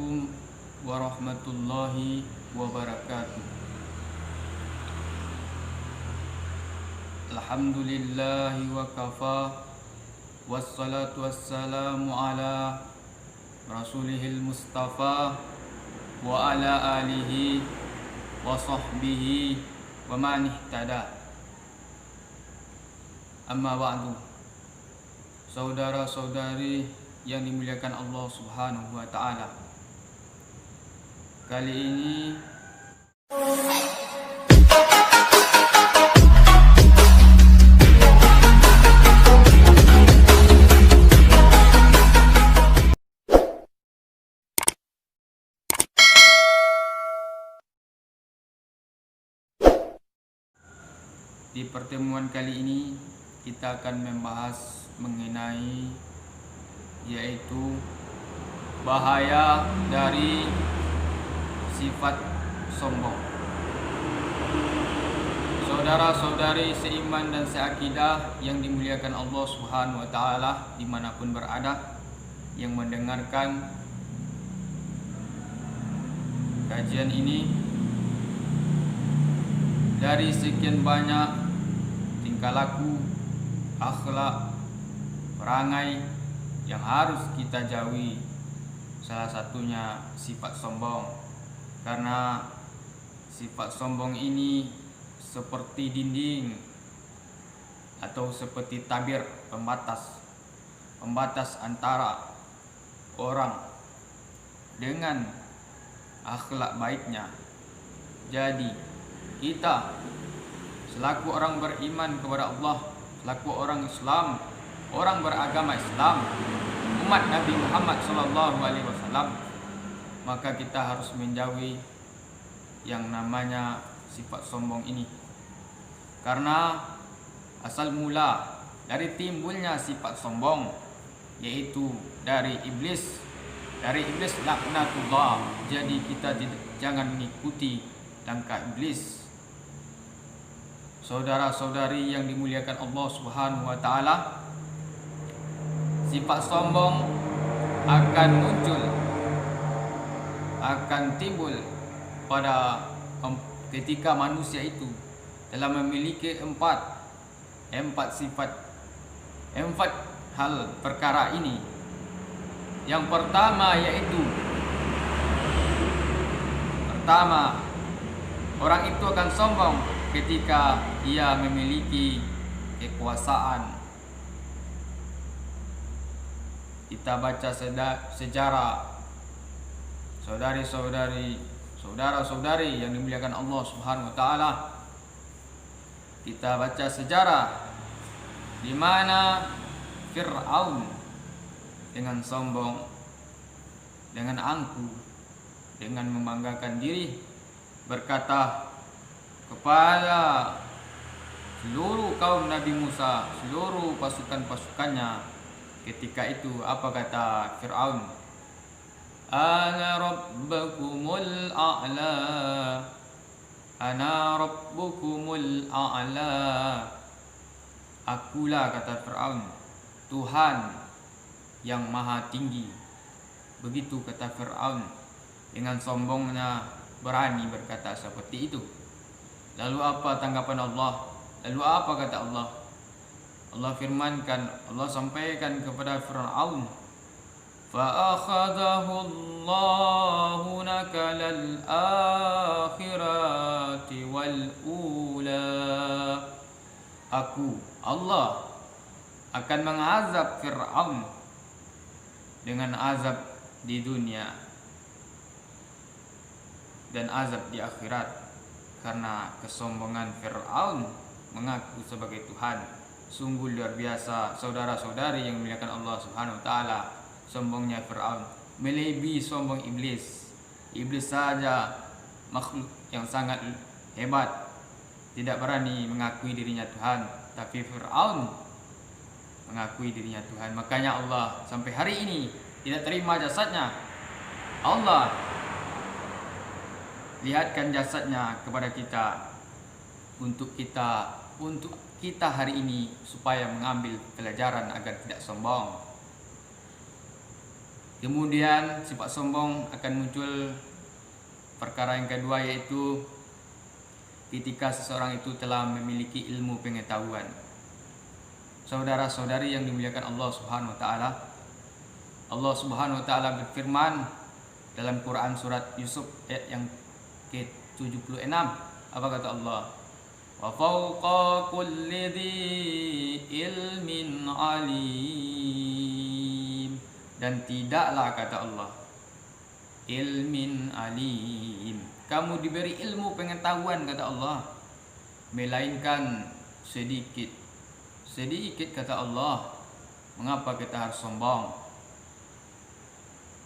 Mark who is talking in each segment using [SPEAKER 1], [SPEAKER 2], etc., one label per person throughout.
[SPEAKER 1] Assalamualaikum warahmatullahi wabarakatuh. Alhamdulillahi wa kafa, wassalatu wassalamu ala rasulihil mustafa wa ala alihi wa sahbihi wa man ihtada. Amma ba'du. Saudara-saudari yang dimuliakan Allah Subhanahu wa taala. Kali ini di pertemuan kali ini kita akan membahas mengenai yaitu bahaya dari sifat sombong. Saudara-saudari seiman dan seakidah yang dimuliakan Allah Subhanahu wa taala dimanapun berada, yang mendengarkan kajian ini, dari sekian banyak tingkah laku, akhlak, perangai yang harus kita jauhi, salah satunya sifat sombong. Karena sifat sombong ini seperti dinding atau seperti tabir pembatas antara orang dengan akhlak baiknya. Jadi kita selaku orang beriman kepada Allah, selaku orang Islam, orang beragama Islam, umat Nabi Muhammad SAW, maka kita harus menjauhi yang namanya sifat sombong ini. Karena asal mula dari timbulnya sifat sombong yaitu dari iblis laknatullah. Jadi kita jangan mengikuti langkah iblis. Saudara-saudari yang dimuliakan Allah Subhanahu wa taala, sifat sombong akan timbul pada ketika manusia itu telah memiliki empat hal perkara ini. Yang pertama yaitu orang itu akan sombong ketika ia memiliki kekuasaan. Kita baca sejarah saudara-saudari yang dimuliakan Allah Subhanahu wa taala. Kita baca sejarah di mana Fir'aun dengan sombong, dengan angkuh, dengan membanggakan diri berkata kepada seluruh kaum Nabi Musa, seluruh pasukan-pasukannya. Ketika itu apa kata Fir'aun? Ana rabbukumul a'la. Akulah, kata Fir'aun, Tuhan yang maha tinggi. Begitu kata Fir'aun, dengan sombongnya berani berkata seperti itu. Lalu apa tanggapan Allah? Lalu apa kata Allah? Allah firmankan, Allah sampaikan kepada Fir'aun, فَأَخَذَهُ اللَّهُ نَكَلَ الْآخِرَةِ وَالْأُولَى. Aku, Allah, akan mengazab Fir'aun dengan azab di dunia dan azab di akhirat, karena kesombongan Fir'aun mengaku sebagai Tuhan. Sungguh luar biasa, saudara-saudari yang dimuliakan Allah Subhanahu wa taala, sombongnya Fir'aun melebihi sombong iblis. Iblis saja makhluk yang sangat hebat, tidak berani mengakui dirinya Tuhan, tapi Fir'aun mengakui dirinya Tuhan. Makanya Allah sampai hari ini tidak terima jasadnya. Allah lihatkan jasadnya kepada kita untuk kita hari ini supaya mengambil pelajaran agar tidak sombong. Kemudian sifat sombong akan muncul perkara yang kedua, yaitu ketika seseorang itu telah memiliki ilmu pengetahuan. Saudara-saudari yang dimuliakan Allah Subhanahu wa taala, Allah Subhanahu wa taala berfirman dalam Quran surat Yusuf ayat yang ke-76. Apa kata Allah? Wa fawqa kulli dhi ilmin alim. Dan tidaklah, kata Allah, ilmin alim, kamu diberi ilmu pengetahuan, kata Allah, melainkan sedikit kata Allah. Mengapa kita harus sombong?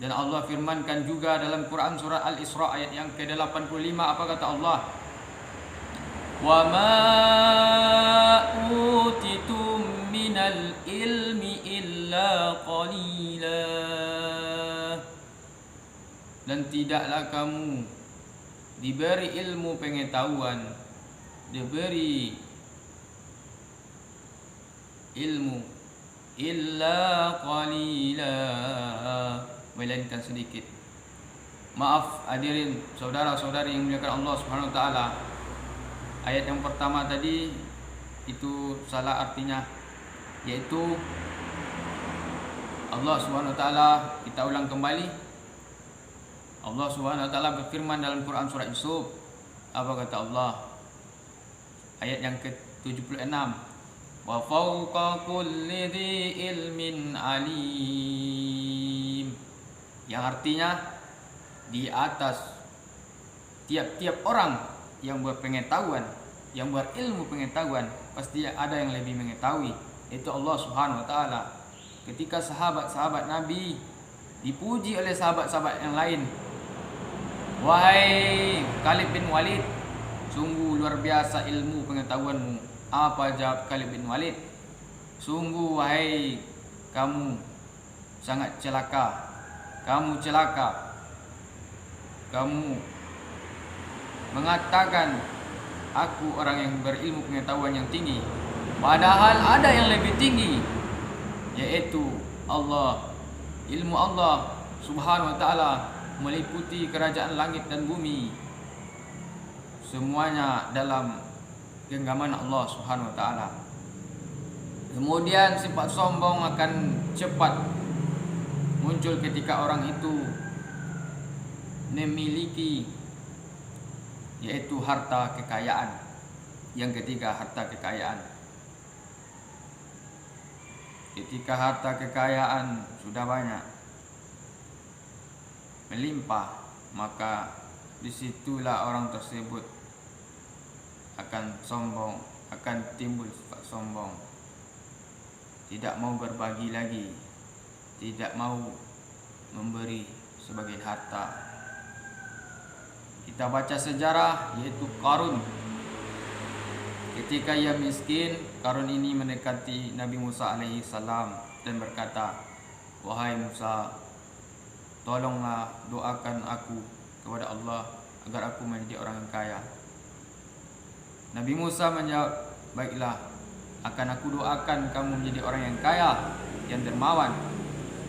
[SPEAKER 1] Dan Allah firmankan juga dalam Quran surat Al-Isra ayat yang ke-85. Apa kata Allah? Wa ma utitum minal ilmi illa qalila. Dan tidaklah kamu diberi ilmu pengetahuan, diberi ilmu illa qalila, melainkan sedikit. Maaf hadirin saudara-saudari yang dimuliakan Allah Subhanahu wa taala, ayat yang pertama tadi itu salah artinya, yaitu Allah Subhanahu wa taala, kita ulang kembali, Allah Subhanahu wa taala berfirman dalam Quran surah Yusuf. Apa kata Allah? Ayat yang ke-76. Wa fawqa kulli dhi ilmin alim. Yang artinya di atas tiap-tiap orang yang berpengetahuan, yang berilmu pengetahuan, pasti ada yang lebih mengetahui, itu Allah Subhanahu wa taala. Ketika sahabat-sahabat Nabi dipuji oleh sahabat-sahabat yang lain, wahai Khalid bin Walid, sungguh luar biasa ilmu pengetahuanmu. Apa jawab Khalid bin Walid? Sungguh wahai kamu sangat celaka. Kamu celaka. Kamu mengatakan aku orang yang berilmu pengetahuan yang tinggi, padahal ada yang lebih tinggi, yaitu Allah. Ilmu Allah Subhanahu wa taala meliputi kerajaan langit dan bumi. Semuanya dalam genggaman Allah Subhanahu wa taala. Kemudian sifat sombong akan cepat muncul ketika orang itu memiliki, yaitu harta kekayaan. Yang ketiga, harta kekayaan. Ketika harta kekayaan sudah banyak, melimpah, maka disitulah orang tersebut akan sombong, akan timbul sifat sombong. Tidak mau berbagi lagi, tidak mau memberi sebagian harta. Kita baca sejarah, yaitu Qarun. Ketika ia miskin, Qarun ini mendekati Nabi Musa alaihi salam dan berkata, wahai Musa, tolonglah doakan aku kepada Allah agar aku menjadi orang yang kaya. Nabi Musa menjawab, baiklah, akan aku doakan kamu menjadi orang yang kaya, yang dermawan.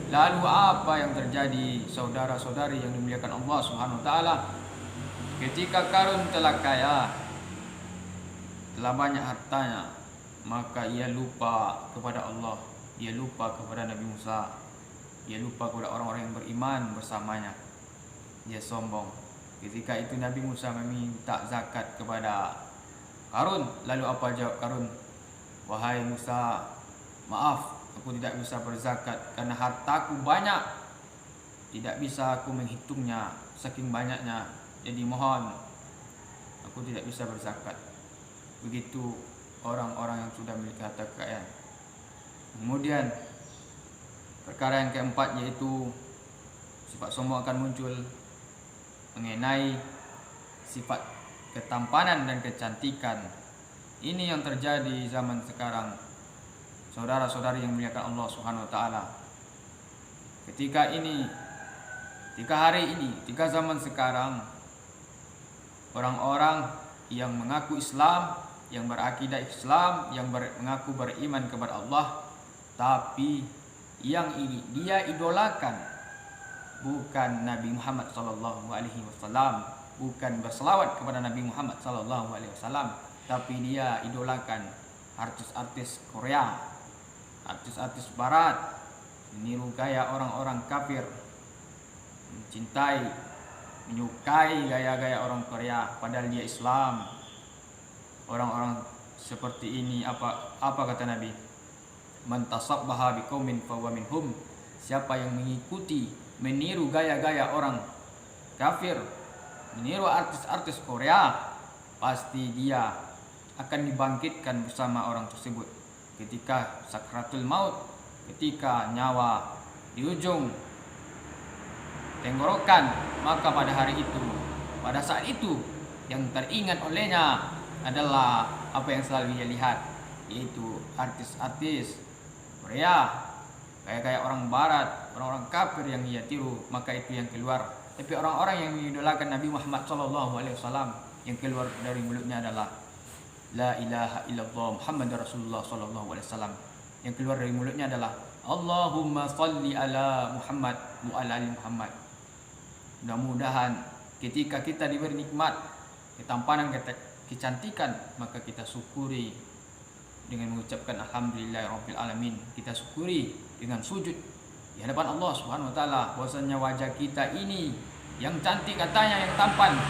[SPEAKER 1] Lalu apa yang terjadi, saudara-saudari yang dimuliakan Allah Subhanahu wa taala? Ketika Qarun telah kaya, telah banyak hartanya, maka ia lupa kepada Allah, ia lupa kepada Nabi Musa, ia lupa kepada orang-orang yang beriman bersamanya. Dia sombong. Ketika itu Nabi Musa meminta zakat kepada Qarun. Lalu apa jawab Qarun? Wahai Musa, maaf, aku tidak bisa berzakat karena hartaku banyak, tidak bisa aku menghitungnya saking banyaknya. Jadi mohon, aku tidak bisa berzakat. Begitu orang-orang yang sudah memiliki harta kekayaan. Kemudian perkara yang keempat, yaitu sifat sombong akan muncul mengenai sifat ketampanan dan kecantikan. Ini yang terjadi zaman sekarang, saudara-saudari yang dimuliakan Allah Subhanahu wa taala. Ketika hari ini, ketika zaman sekarang, orang-orang yang mengaku Islam, yang berakidah Islam, yang mengaku beriman kepada Allah, tapi yang ini dia idolakan, bukan Nabi Muhammad sallallahu alaihi wasallam, bukan berselawat kepada Nabi Muhammad sallallahu alaihi wasallam, tapi dia idolakan artis-artis Korea, artis-artis barat, meniru gaya orang-orang kafir, mencintai, menyukai gaya-gaya orang Korea padahal dia Islam. Orang-orang seperti ini apa kata Nabi? Man tasabbaha biqaumin fahuwa minhum. Siapa yang mengikuti, meniru gaya-gaya orang kafir, meniru artis-artis Korea, pasti dia akan dibangkitkan bersama orang tersebut ketika sakratul maut, ketika nyawa di ujung tenggorokan. Maka pada hari itu, pada saat itu, yang teringat olehnya adalah apa yang selalu dia lihat, yaitu artis-artis Korea, kayak orang barat, orang-orang kafir yang ia tiru. Maka itu yang keluar. Tapi orang-orang yang mengidolakan Nabi Muhammad SAW, yang keluar dari mulutnya adalah La ilaha illallah Muhammadur Rasulullah SAW. Yang keluar dari mulutnya adalah Allahumma salli ala Muhammad wa ala ali Muhammad. Mudah-mudahan ketika kita diberi nikmat, ketampanan, kecantikan, maka kita syukuri dengan mengucapkan alhamdulillahirabbil alamin. Kita syukuri dengan sujud di hadapan Allah Subhanahu wa taala bahwasanya wajah kita ini yang cantik katanya, yang tampan,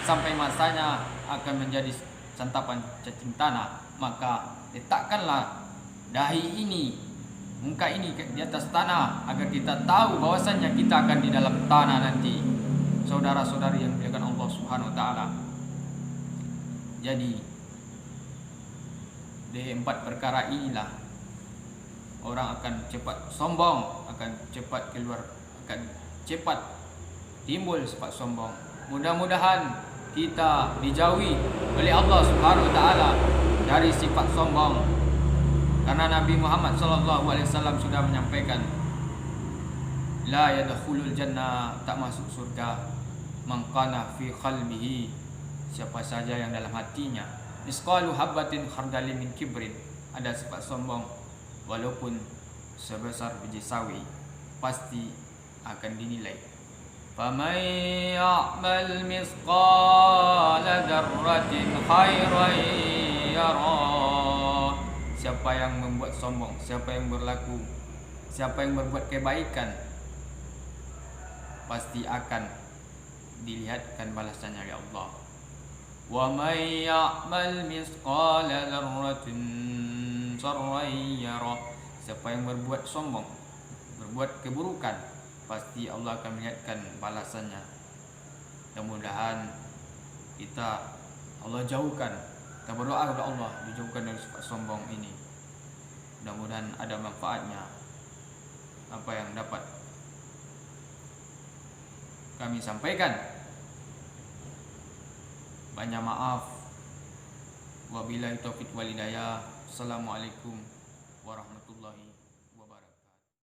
[SPEAKER 1] sampai masanya akan menjadi santapan cacing tanah. Maka letakkanlah dahi ini, muka ini di atas tanah agar kita tahu bahwasanya kita akan di dalam tanah nanti. Saudara-saudari yang dimuliakan Allah Subhanahu wa taala. Jadi di 4 perkara inilah orang akan cepat sombong, akan cepat keluar, akan cepat timbul sifat sombong. Mudah-mudahan kita dijauhi oleh Allah Subhanahu wa taala dari sifat sombong. Karena Nabi Muhammad sallallahu alaihi wasallam sudah menyampaikan, la yadkhulul jannah, tak masuk surga, man kana fi qalbihi, siapa saja yang dalam hatinya misqalu habatin khardalin min kibrin, ada sifat sombong walaupun sebesar biji sawi, pasti akan dinilai. Faman ya'mal misqala dzarratin khairan yarah. Siapa yang membuat sombong, siapa yang berbuat kebaikan, pasti akan dilihatkan balasannya oleh Allah. Wa may ya'mal misqala dzarratin syarran yarah. Siapa yang berbuat sombong, berbuat keburukan, pasti Allah akan melihatkan balasannya. Mudah-mudahan Allah jauhkan, kita berdoa kepada Allah dijauhkan dari sifat sombong ini. Mudah-mudahan ada manfaatnya apa yang dapat kami sampaikan. Banyak maaf. Wabillahi taufiq wal hidayah. Assalamualaikum warahmatullahi wabarakatuh.